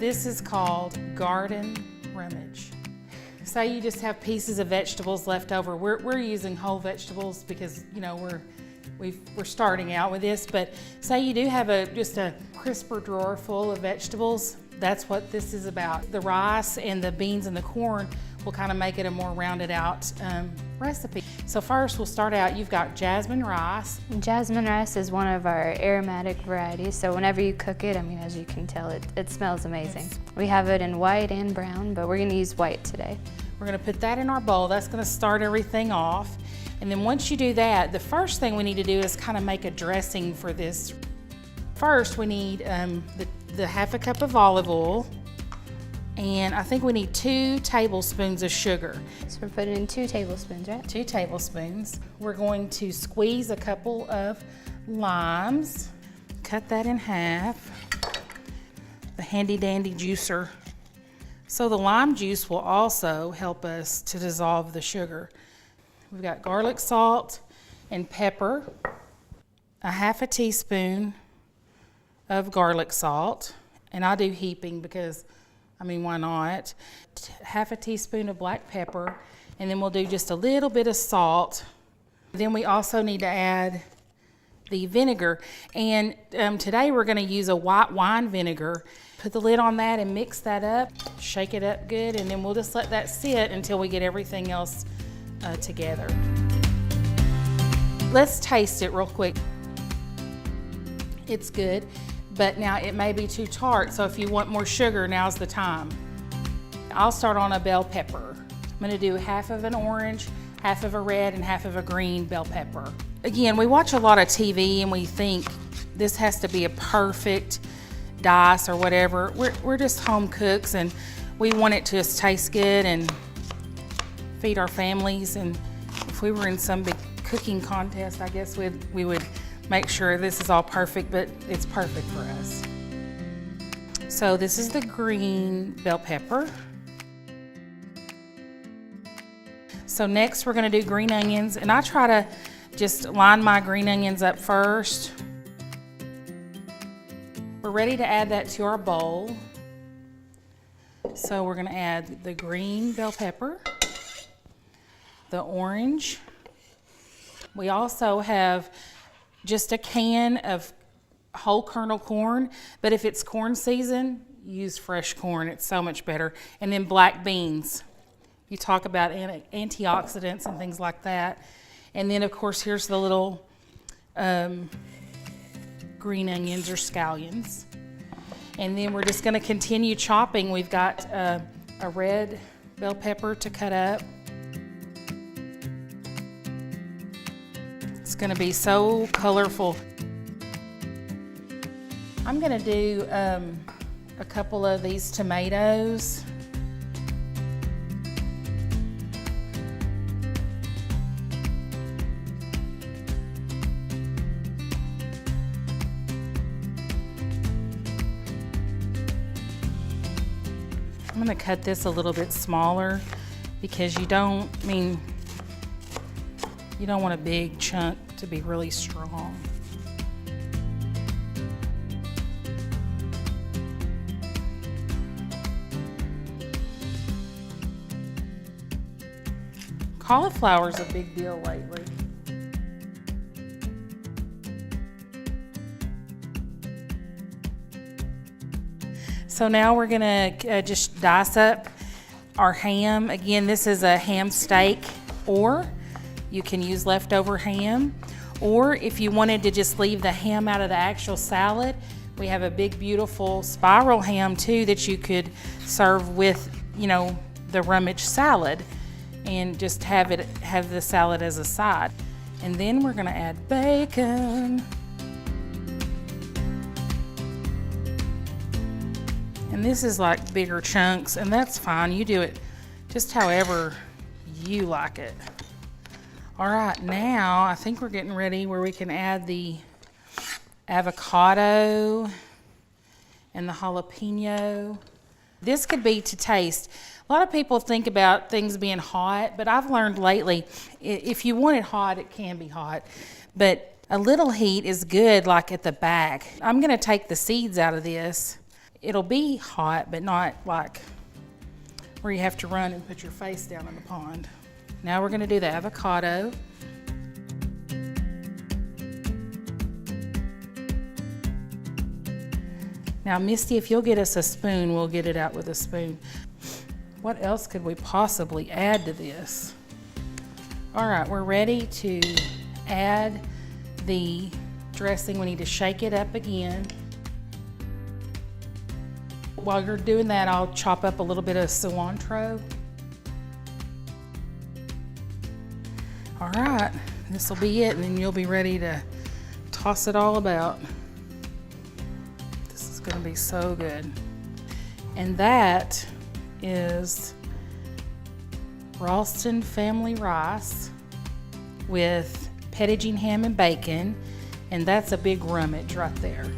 This is called garden rummage. Say you just have pieces of vegetables left over. We're using whole vegetables because, you know, we're starting out with this, but say you do have just a crisper drawer full of vegetables. That's what this is about. The rice and the beans and the corn will kind of make it a more rounded out recipe. So first we'll start out, you've got jasmine rice. Jasmine rice is one of our aromatic varieties, so whenever you cook it, I mean, as you can tell, it smells amazing. Yes. We have it in white and brown, but we're gonna use white today. We're gonna put that in our bowl. That's gonna start everything off. And then once you do that, the first thing we need to do is kind of make a dressing for this. First, we need the half a cup of olive oil, and I think we need 2 tablespoons of sugar. So we're putting in 2 tablespoons, right? 2 tablespoons. We're going to squeeze a couple of limes, cut that in half, the handy dandy juicer. So the lime juice will also help us to dissolve the sugar. We've got garlic salt and pepper, a half a teaspoon of garlic salt, and I do heaping because, I mean, why not? Half a teaspoon of black pepper, and then we'll do just a little bit of salt. Then we also need to add the vinegar, and today we're going to use a white wine vinegar. Put the lid on that and mix that up, shake it up good, and then we'll just let that sit until we get everything else together. Let's taste it real quick. It's good, but now it may be too tart, so if you want more sugar, now's the time. I'll start on a bell pepper. I'm gonna do half of an orange, half of a red, and half of a green bell pepper. Again, we watch a lot of TV and we think this has to be a perfect dice or whatever. We're just home cooks and we want it to just taste good and feed our families. And if we were in some big cooking contest, I guess we would make sure this is all perfect, but it's perfect for us. So this is the green bell pepper. So next we're gonna do green onions, and I try to just line my green onions up first. We're ready to add that to our bowl. So we're gonna add the green bell pepper, the orange. We also have just a can of whole kernel corn, but if it's corn season, use fresh corn, it's so much better. And then black beans. You talk about antioxidants and things like that. And then of course, here's the little green onions or scallions. And then we're just gonna continue chopping. We've got a red bell pepper to cut up. It's gonna be so colorful. I'm gonna do a couple of these tomatoes. I'm gonna cut this a little bit smaller because you don't want a big chunk to be really strong. Cauliflower's a big deal lately. So now we're gonna just dice up our ham. Again, this is a ham steak, or you can use leftover ham. Or if you wanted to just leave the ham out of the actual salad, we have a big, beautiful spiral ham too that you could serve with, you know, the Rummage salad and just have the salad as a side. And then we're gonna add bacon. And this is like bigger chunks, and that's fine. You do it just however you like it. All right, now I think we're getting ready where we can add the avocado and the jalapeno. This could be to taste. A lot of people think about things being hot, but I've learned lately, if you want it hot, it can be hot. But a little heat is good, like at the back. I'm gonna take the seeds out of this. It'll be hot, but not like where you have to run and put your face down in the pond. Now we're gonna do the avocado. Now, Misty, if you'll get us a spoon, we'll get it out with a spoon. What else could we possibly add to this? All right, we're ready to add the dressing. We need to shake it up again. While you're doing that, I'll chop up a little bit of cilantro. All right, this will be it, and then you'll be ready to toss it all about. This is gonna be so good. And that is Ralston family rice with Petit ham and bacon, and that's a big Rummage right there.